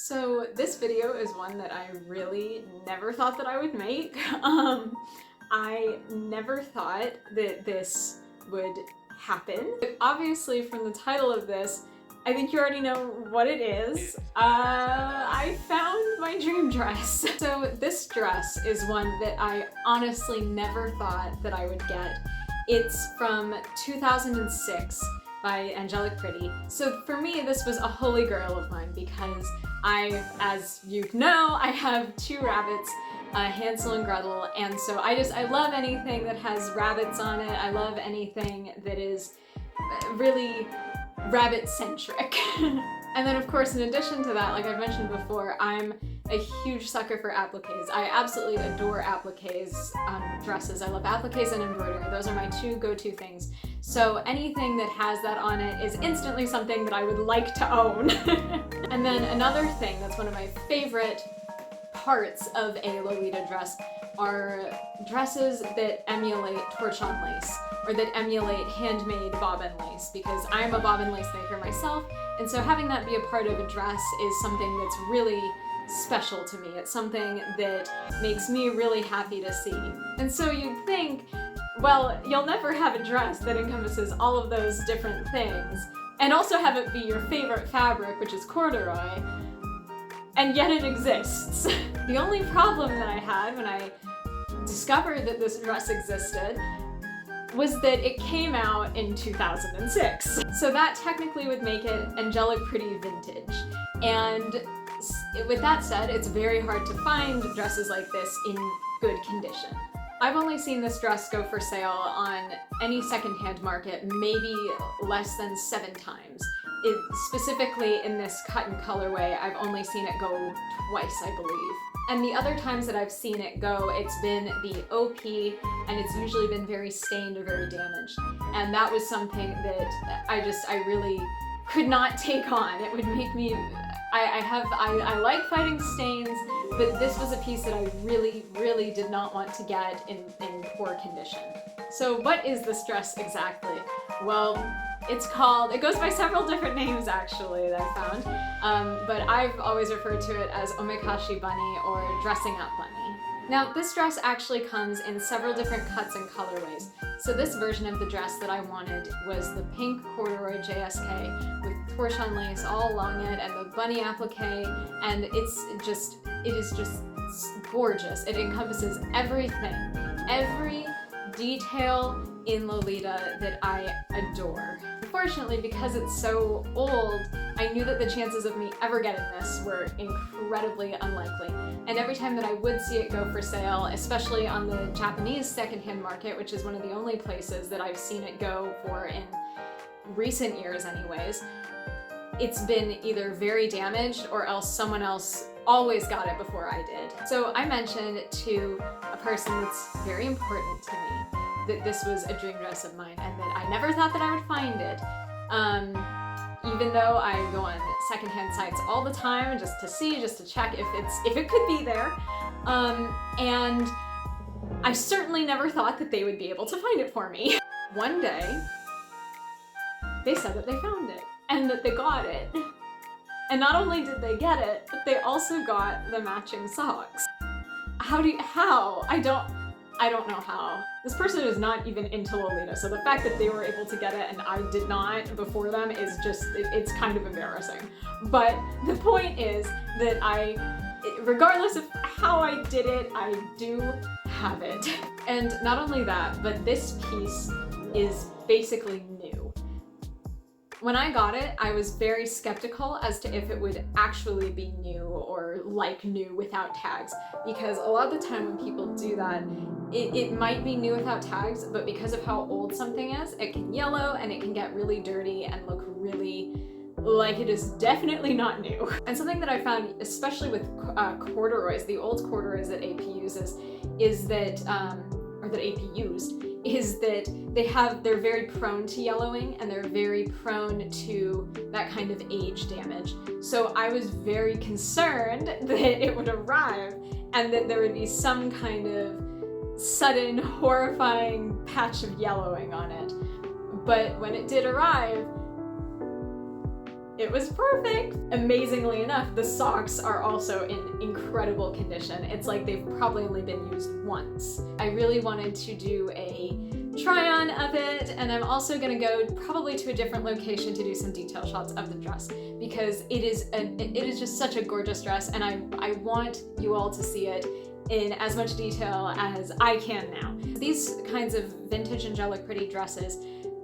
So this video is one that I really never thought that I would make. I never thought that this would happen. But obviously from the title of this, I think you already know what it is. I found my dream dress. So this dress is one that I honestly never thought that I would get. It's from 2006 by Angelic Pretty. So for me, this was a holy grail of mine because as you know, I have two rabbits, Hansel and Gretel, and so I love anything that has rabbits on it. I love anything that is really rabbit-centric. And then of course, in addition to that, like I've mentioned before, I'm a huge sucker for appliques. I absolutely adore appliques on dresses. I love appliques and embroidery. Those are my two go-to things. So anything that has that on it is instantly something that I would like to own. And then another thing that's one of my favorite parts of a Lolita dress are dresses that emulate torchon lace or that emulate handmade bobbin lace, because I'm a bobbin lace maker myself, and so having that be a part of a dress is something that's really special to me. It's something that makes me really happy to see. And so you'd think, well, you'll never have a dress that encompasses all of those different things and also have it be your favorite fabric, which is corduroy, and yet it exists. The only problem that I had when I discovered that this dress existed was that it came out in 2006. So that technically would make it Angelic Pretty vintage. And with that said, it's very hard to find dresses like this in good condition. I've only seen this dress go for sale on any secondhand market maybe less than 7 times. Specifically in this cut and colorway, I've only seen it go twice, I believe. And the other times that I've seen it go, it's been the OP, and it's usually been very stained or very damaged. And that was something that I really could not take on. It would make me, I like fighting stains, but this was a piece that I really, really did not want to get in poor condition. So what is this dress exactly? Well, it goes by several different names actually that I found, but I've always referred to it as Omekashi Bunny or Dressing Up Bunny. Now this dress actually comes in several different cuts and colorways. So this version of the dress that I wanted was the pink corduroy JSK with torchon lace all along it and the bunny applique, and it is just gorgeous. It encompasses everything, every detail in Lolita that I adore. Unfortunately, because it's so old, I knew that the chances of me ever getting this were incredibly unlikely. And every time that I would see it go for sale, especially on the Japanese secondhand market, which is one of the only places that I've seen it go for in recent years anyways, it's been either very damaged or else someone else always got it before I did. So I mentioned to a person that's very important to me that this was a dream dress of mine and that I never thought that I would find it. Even though I go on secondhand sites all the time just to check if it could be there. And I certainly never thought that they would be able to find it for me. One day, they said that they found it and that they got it. And not only did they get it, but they also got the matching socks. How? I don't know how. This person is not even into Lolita, so the fact that they were able to get it and I did not before them is just, it's kind of embarrassing. But the point is that regardless of how I did it, I do have it. And not only that, but this piece is basically new. When I got it, I was very skeptical as to if it would actually be new or like new without tags, because a lot of the time when people do that, it might be new without tags, but because of how old something is, it can yellow and it can get really dirty and look really like it is definitely not new. And something that I found, especially with corduroys, the old corduroys that AP uses, is that, or that AP used, is that they're very prone to yellowing and they're very prone to that kind of age damage. So I was very concerned that it would arrive and that there would be some kind of sudden, horrifying patch of yellowing on it. But when it did arrive, it was perfect. Amazingly enough, the socks are also in incredible condition. It's like they've probably only been used once. I really wanted to do a try-on of it, and I'm also gonna go probably to a different location to do some detail shots of the dress, because it is just such a gorgeous dress, and I want you all to see it in as much detail as I can now. These kinds of vintage Angelic Pretty dresses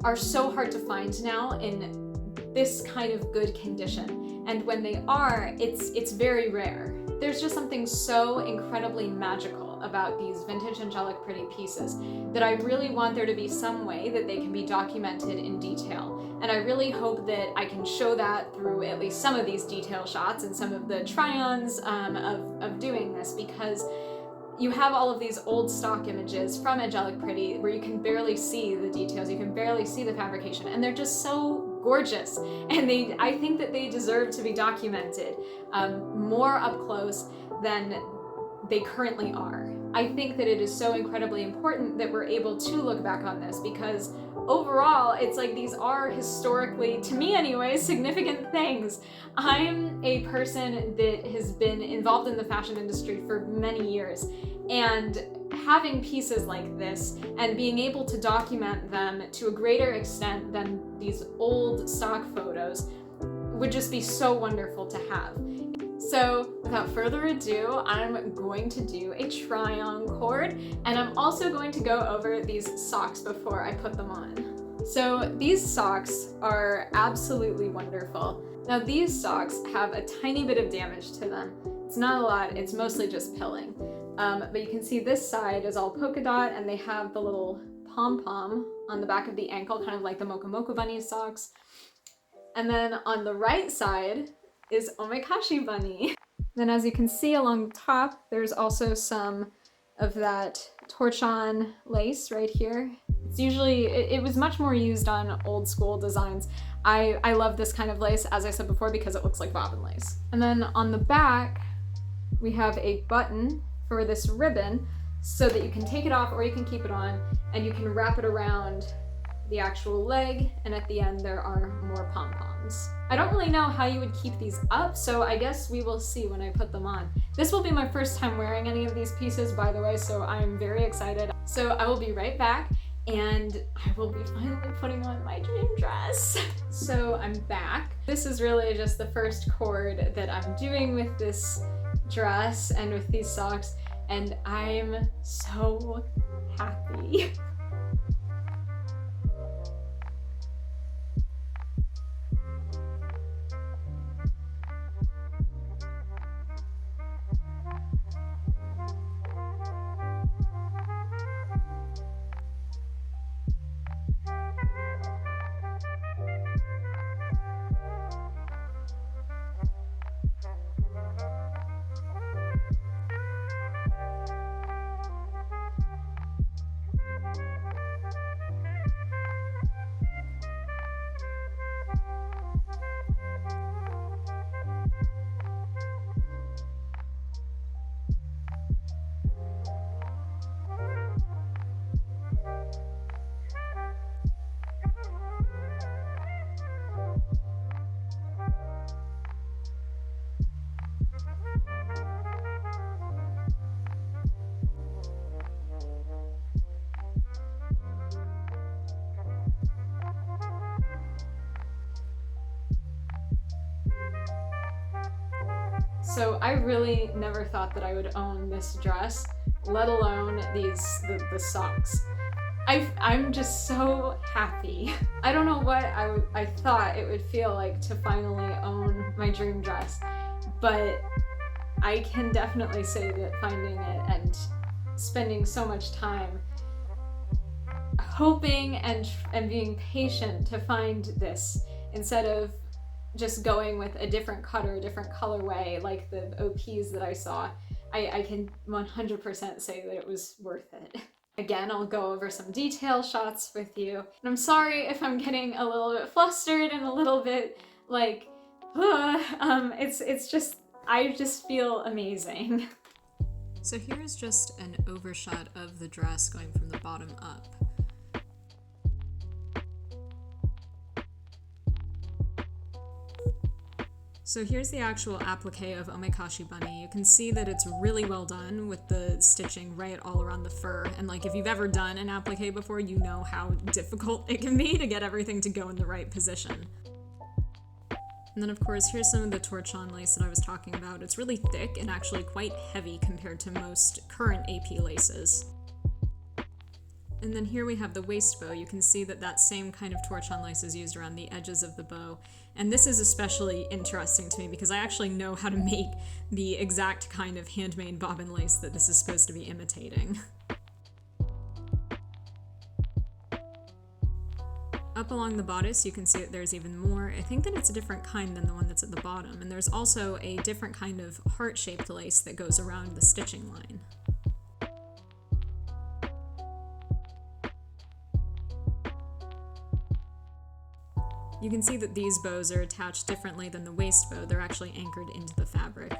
are so hard to find now in this kind of good condition, and when they are, it's very rare. There's just something so incredibly magical about these vintage Angelic Pretty pieces that I really want there to be some way that they can be documented in detail. And I really hope that I can show that through at least some of these detail shots and some of the try-ons of doing this, because you have all of these old stock images from Angelic Pretty where you can barely see the details, you can barely see the fabrication, and they're just so gorgeous. And I think that they deserve to be documented more up close than they currently are. I think that it is so incredibly important that we're able to look back on this, because overall, it's like these are historically, to me anyway, significant things. I'm a person that has been involved in the fashion industry for many years, and having pieces like this and being able to document them to a greater extent than these old stock photos would just be so wonderful to have. So without further ado, I'm going to do a try-on cord, and I'm also going to go over these socks before I put them on. So these socks are absolutely wonderful. Now these socks have a tiny bit of damage to them. It's not a lot, it's mostly just pilling. But you can see this side is all polka dot, and they have the little pom-pom on the back of the ankle, kind of like the Mocha Mocha Bunny socks. And then on the right side is Omekashi Bunny. Then as you can see along the top, there's also some of that torchon lace right here. It's usually, it was much more used on old school designs. I love this kind of lace, as I said before, because it looks like bobbin lace. And then on the back, we have a button for this ribbon so that you can take it off or you can keep it on, and you can wrap it around the actual leg, and at the end there are more pom-poms. I don't really know how you would keep these up, so I guess we will see when I put them on. This will be my first time wearing any of these pieces, by the way, so I'm very excited. So I will be right back, and I will be finally putting on my dream dress. So I'm back. This is really just the first cord that I'm doing with this dress and with these socks, and I'm so happy. So I really never thought that I would own this dress, let alone the socks. I'm just so happy. I don't know what I thought it would feel like to finally own my dream dress, but I can definitely say that finding it and spending so much time hoping and being patient to find this instead of just going with a different cut or a different colorway like the OPs that I saw, I can 100% say that it was worth it. Again, I'll go over some detail shots with you. And I'm sorry if I'm getting a little bit flustered and a little bit like, it's just, I just feel amazing. So here is just an overshot of the dress going from the bottom up. So here's the actual applique of Omekashi Bunny. You can see that it's really well done with the stitching right all around the fur. And like if you've ever done an applique before, you know how difficult it can be to get everything to go in the right position. And then of course, here's some of the torchon lace that I was talking about. It's really thick and actually quite heavy compared to most current AP laces. And then here we have the waist bow. You can see that that same kind of torchon lace is used around the edges of the bow. And this is especially interesting to me because I actually know how to make the exact kind of handmade bobbin lace that this is supposed to be imitating. Up along the bodice, you can see that there's even more. I think that it's a different kind than the one that's at the bottom. And there's also a different kind of heart-shaped lace that goes around the stitching line. You can see that these bows are attached differently than the waist bow. They're actually anchored into the fabric.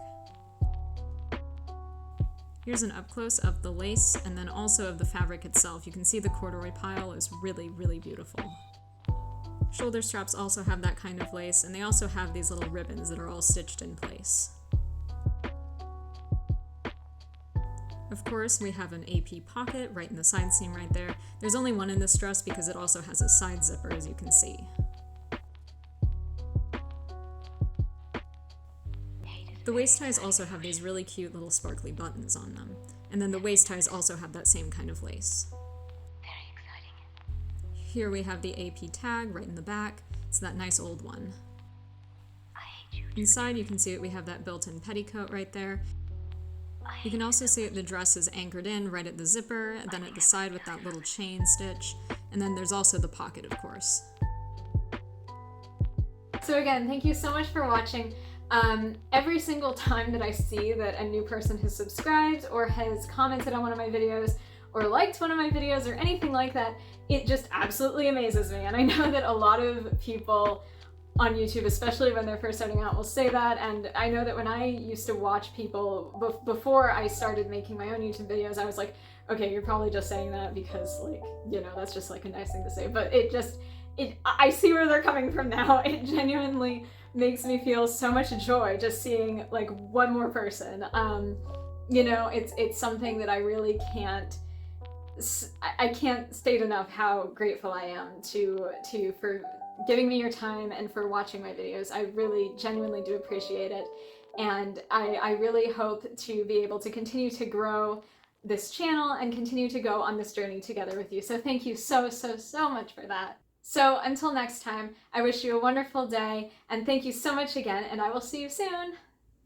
Here's an up-close of the lace and then also of the fabric itself. You can see the corduroy pile is really, really beautiful. Shoulder straps also have that kind of lace, and they also have these little ribbons that are all stitched in place. Of course, we have an AP pocket right in the side seam right there. There's only one in this dress because it also has a side zipper, as you can see. The waist ties also have these really cute little sparkly buttons on them. And then the waist ties also have that same kind of lace. Very exciting. Here we have the AP tag right in the back. It's that nice old one. I hate you. Inside you can see that we have that built-in petticoat right there. You can also see that the dress is anchored in right at the zipper, then at the side with that little chain stitch, and then there's also the pocket, of course. So again, thank you so much for watching. Every single time that I see that a new person has subscribed or has commented on one of my videos or liked one of my videos or anything like that, it just absolutely amazes me. And I know that a lot of people on YouTube, especially when they're first starting out, will say that. And I know that when I used to watch people before I started making my own YouTube videos, I was like, okay, you're probably just saying that because, like, you know, that's just like a nice thing to say. But I see where they're coming from now. It genuinely makes me feel so much joy just seeing like one more person. You know, it's something that I really can't state enough how grateful I am for giving me your time and for watching my videos. I really genuinely do appreciate it. And I really hope to be able to continue to grow this channel and continue to go on this journey together with you. So thank you so, so, so much for that. So until next time, I wish you a wonderful day and thank you so much again, and I will see you soon.